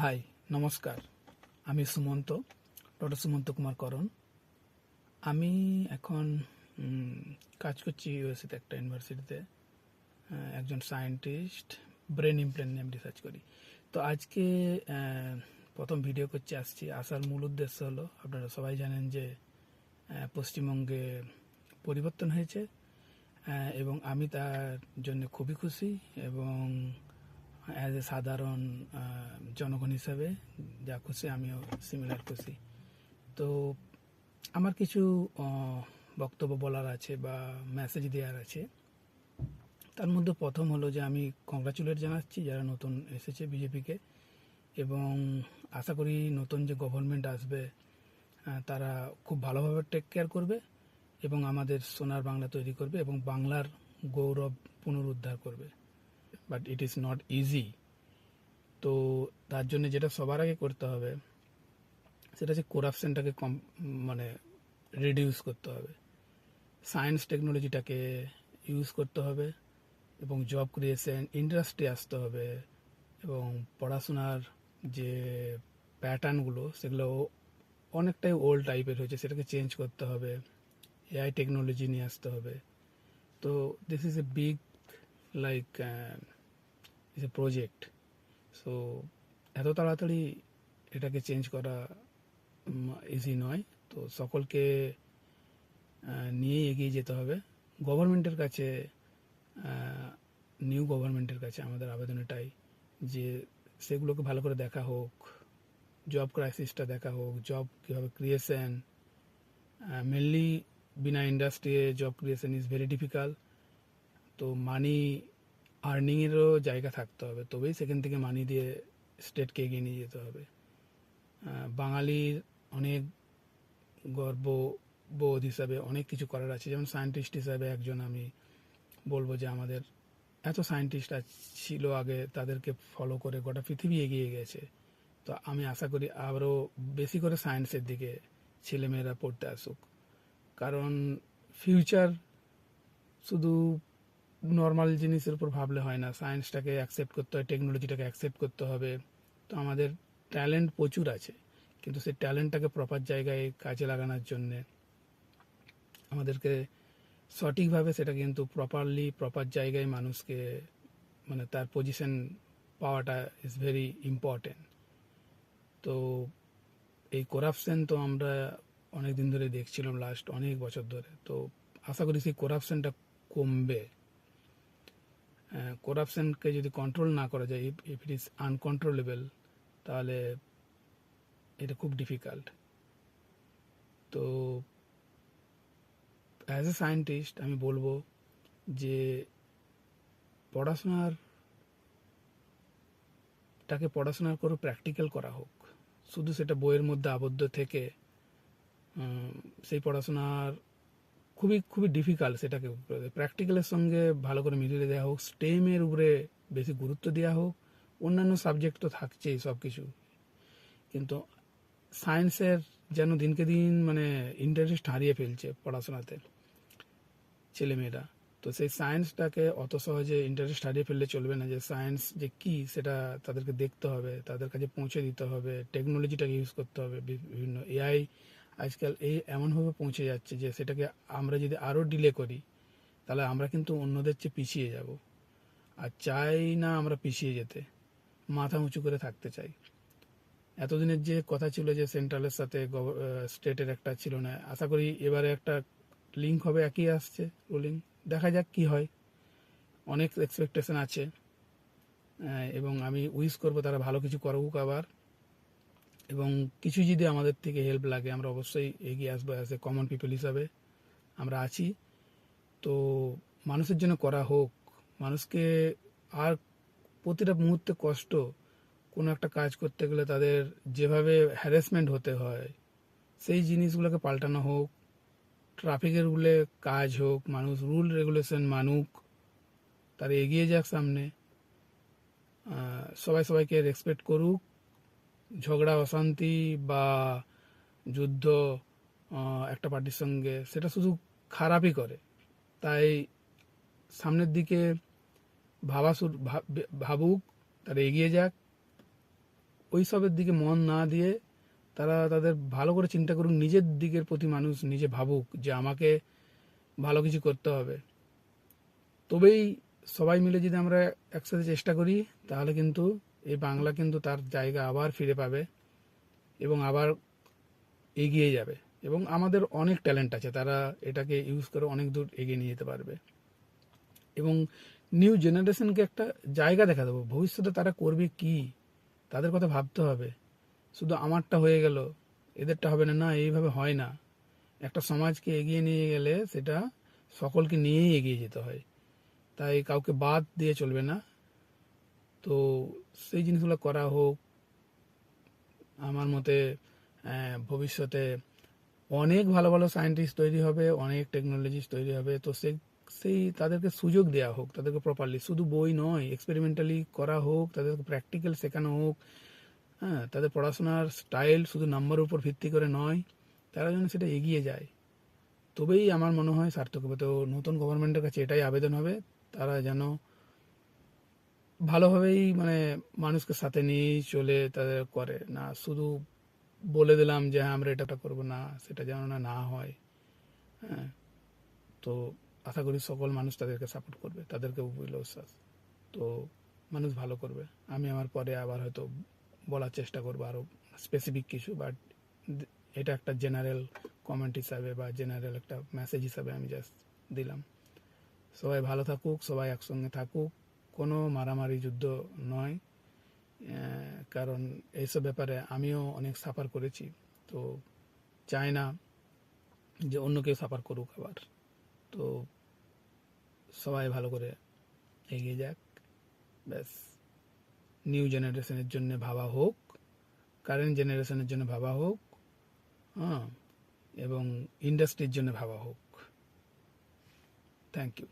High, নমস্কার। আমি Sumanta, doctor Sumanta Kumar করণ। আমি এখন কাজ করছি ইউএসএতে একটা ইউনিভার্সিটিতে, একজন সায়েন্টিস্ট। ব্রেন ইমপ্ল্যান্ট নিয়ে আমি রিসার্চ করি। তো আজকে প্রথম ভিডিও করতে আসছি। আসার মূল উদ্দেশ্য হলো, আপনারা সবাই জানেন যে পশ্চিমবঙ্গে পরিবর্তন হয়েছে, এবং আমি তার জন্য খুবই খুশি। এবং অ্যাজ এ সাধারণ জনগণ হিসাবে যা খুশি, আমিও সিমিলার খুশি। তো আমার কিছু বক্তব্য বলার আছে বা মেসেজ দেওয়ার আছে। তার মধ্যে প্রথম হলো যে আমি কংগ্রাচুলেট জানাচ্ছি যারা নতুন এসেছে বিজেপিকে, এবং আশা করি নতুন যে গভর্নমেন্ট আসবে তারা খুব ভালোভাবে টেক কেয়ার করবে এবং আমাদের সোনার বাংলা তৈরি করবে এবং বাংলার গৌরব পুনরুদ্ধার করবে। But it is not easy. তো তার জন্য যেটা সবার আগে করতে হবে সেটা হচ্ছে করাপশনটাকে মানে রিডিউস করতে হবে, সায়েন্স টেকনোলজিটাকে ইউজ করতে হবে, এবং জব ক্রিয়েশন ইন্ডাস্ট্রি আসতে হবে, এবং পড়াশোনার যে প্যাটার্নগুলো সেগুলো অনেকটাই ওল্ড টাইপের হয়েছে, সেটাকে চেঞ্জ করতে হবে, এআই টেকনোলজি নিয়ে আসতে হবে। তো this is a big like is a project. So এত তাড়াতাড়ি এটাকে চেঞ্জ করা ইজি নয়। তো সকলকে নিয়েই এগিয়ে যেতে হবে। গভর্নমেন্টের কাছে, নিউ গভর্নমেন্টের কাছে আমাদের আবেদন এটাই যে সেগুলোকে ভালো করে দেখা হোক, জব ক্রাইসিসটা দেখা হোক, জব কীভাবে creation, mainly Veena industry job creation is very difficult. তো মানি আর্নিংয়েরও জায়গা থাকতে হবে, তবেই সেখান থেকে মানি দিয়ে স্টেটকে এগিয়ে নিয়ে যেতে হবে। বাঙালির অনেক গর্ববোধ হিসাবে অনেক কিছু করার আছে। যেমন সায়েন্টিস্ট হিসাবে একজন আমি বলবো যে আমাদের এত সায়েন্টিস্ট ছিল আগে, তাদেরকে ফলো করে গোটা পৃথিবী এগিয়ে গেছে। তো আমি আশা করি আরও বেশি করে সায়েন্সের দিকে ছেলেমেয়েরা পড়তে আসুক, কারণ ফিউচার শুধু নর্মাল জিনিসের উপর ভাবলে হয় না, সায়েন্সটাকে অ্যাকসেপ্ট করতে হয়, টেকনোলজিটাকে অ্যাকসেপ্ট করতে হবে। তো আমাদের ট্যালেন্ট প্রচুর আছে, কিন্তু সেই ট্যালেন্টটাকে প্রপার জায়গায় কাজে লাগানোর জন্যে আমাদেরকে সঠিকভাবে সেটা কিন্তু প্রপার জায়গায় মানুষকে মানে তার পজিশন পাওয়াটা ইজ ভেরি ইম্পর্টেন্ট। তো এই করাপশন তো আমরা অনেক দিন ধরে দেখছিলাম, লাস্ট অনেক বছর ধরে। তো আশা করি সেই করাপশনটা কমবে। করাপশনকে যদি কন্ট্রোল না করা যায়, ইফ ইট ইজ আনকন্ট্রোলেবল, তাহলে এটা খুব ডিফিকাল্ট। তো অ্যাজ এ সায়েন্টিস্ট আমি বলবো যে পড়াশোনার করে প্র্যাকটিক্যাল করা হোক। শুধু সেটা বইয়ের মধ্যে আবদ্ধ থেকে সেই পড়াশোনার খুবই খুবই ডিফিকাল্ট, সেটাকে প্র্যাকটিক্যালের সঙ্গে ভালো করে মিলিয়ে দেওয়া হোক, স্টেমের উপরে বেশি গুরুত্ব দেওয়া হোক। অন্যান্য সাবজেক্ট তো থাকছেই সব কিছু, কিন্তু সায়েন্সের যেন দিনকে দিন মানে ইন্টারেস্ট হারিয়ে ফেলছে পড়াশোনাতে ছেলেমেয়েরা। তো সেই সায়েন্সটাকে অত সহজে ইন্টারেস্ট হারিয়ে ফেললে চলবে না। যে সায়েন্স যে কি সেটা তাদেরকে দেখতে হবে, তাদের কাছে পৌঁছে দিতে হবে, টেকনোলজিটাকে ইউজ করতে হবে। বিভিন্ন এআই আজকাল এমনভাবে পৌঁছে যাচ্ছে যে সেটাকে আমরা যদি আরও ডিলে করি তাহলে আমরা কিন্তু অন্যদের চেয়ে পিছিয়ে যাব। আর চাই না আমরা পিছিয়ে যেতে, মাথা উঁচু করে থাকতে চাই। এতদিনের যে কথা ছিল যে সেন্ট্রালের সাথে স্টেটের একটা ছিল না, আশা করি এবারে একটা লিঙ্ক হবে, একই আসছে রুলিং। দেখা যাক কি হয়, অনেক এক্সপেকটেশন আছে। এবং আমি উইশ করবো তারা ভালো কিছু করুক আবার। এবং কিছু যদি আমাদের থেকে হেল্প লাগে, আমরা অবশ্যই এগিয়ে আসবো। অ্যাজ এ কমন পিপল হিসাবে আমরা আছি। তো মানুষের জন্য করা হোক, মানুষকে আর প্রতিটা মুহূর্তে কষ্ট, কোনো একটা কাজ করতে গেলে তাদের যেভাবে হ্যারাসমেন্ট হতে হয় সেই জিনিসগুলোকে পাল্টানো হোক, ট্রাফিকের রুলে কাজ হোক, মানুষ রুল রেগুলেশন মানুক, তারা এগিয়ে যাক সামনে, সবাই সবাইকে রেসপেক্ট করুক। ঝগড়া অশান্তি বা যুদ্ধ একটা পার্টির সঙ্গে, সেটা শুধু খারাপই করে। তাই সামনের দিকে ভাবুক, তারা এগিয়ে যাক, ওই সবের দিকে মন না দিয়ে তারা তাদের ভালো করে চিন্তা করুক, নিজের দিকের প্রতি মানুষ নিজে ভাবুক যে আমাকে ভালো কিছু করতে হবে। তবেই সবাই মিলে যদি আমরা একসাথে চেষ্টা করি, তাহলে কিন্তু এই বাংলা কিন্তু তার জায়গা আবার ফিরে পাবে এবং আবার এগিয়ে যাবে। এবং আমাদের অনেক ট্যালেন্ট আছে, তারা এটাকে ইউজ করে অনেক দূর এগিয়ে নিয়ে যেতে পারবে। এবং নিউ জেনারেশনকে একটা জায়গা দেখা দেবো, ভবিষ্যতে তারা করবে কি, তাদের কথা ভাবতে হবে। শুধু আমারটা হয়ে গেল, এদেরটা হবে না, না, এইভাবে হয় না। একটা সমাজকে এগিয়ে নিয়ে গেলে সেটা সকলকে নিয়েই এগিয়ে যেতে হয়, তাই কাউকে বাদ দিয়ে চলবে না। তো সেই জিনিসগুলো করা হোক। আমার মতে ভবিষ্যতে অনেক ভালো ভালো সায়েন্টিস্ট তৈরি হবে, অনেক টেকনোলজিস্ট তৈরি হবে। তো সেই তাদেরকে সুযোগ দেওয়া হোক, তাদেরকে প্রপারলি, শুধু বই নয়, এক্সপেরিমেন্টালি করা হোক, তাদেরকে প্র্যাকটিক্যাল শেখানো হোক। হ্যাঁ, তাদের পড়াশোনার স্টাইল শুধু নাম্বারের উপর ভিত্তি করে নয়, তারা যেন সেটা এগিয়ে যায়, তবেই আমার মনে হয় সার্থক হবে। তো নতুন গভর্নমেন্টের কাছে এটাই আবেদন হবে, তারা যেন ভালোভাবেই মানুষকে সাথে নিয়েই চলে তাদের করে, না শুধু বলে দিলাম যে হ্যাঁ আমরা এটা করবো না, সেটা যেন না হয়। হ্যাঁ, তো আশা করি সকল মানুষ তাদেরকে সাপোর্ট করবে, তাদেরকে বুঝল বিশ্বাস। তো মানুষ ভালো করবে। আমি আমার পরে আবার হয়তো বলার চেষ্টা করবো আরও স্পেসিফিক কিছু, বাট এটা একটা জেনারেল কমেন্ট হিসাবে বা জেনারেল একটা মেসেজ হিসাবে আমি জাস্ট দিলাম। সবাই ভালো থাকুক, সবাই একসঙ্গে থাকুক, কোনো মারামারি যুদ্ধ নয়। কারণ এইসব ব্যাপারে আমিও অনেক সাফার করেছি, তো চাই না যে অন্য কেউ সাফার করুক আবার। তো সবাই ভালো করে এগিয়ে যাক, ব্যাস। নিউ জেনারেশনের জন্য ভাবা হোক, কারেন্ট জেনারেশনের জন্য ভাবা হোক, হ্যাঁ, এবং ইন্ডাস্ট্রির জন্য ভাবা হোক। Thank you.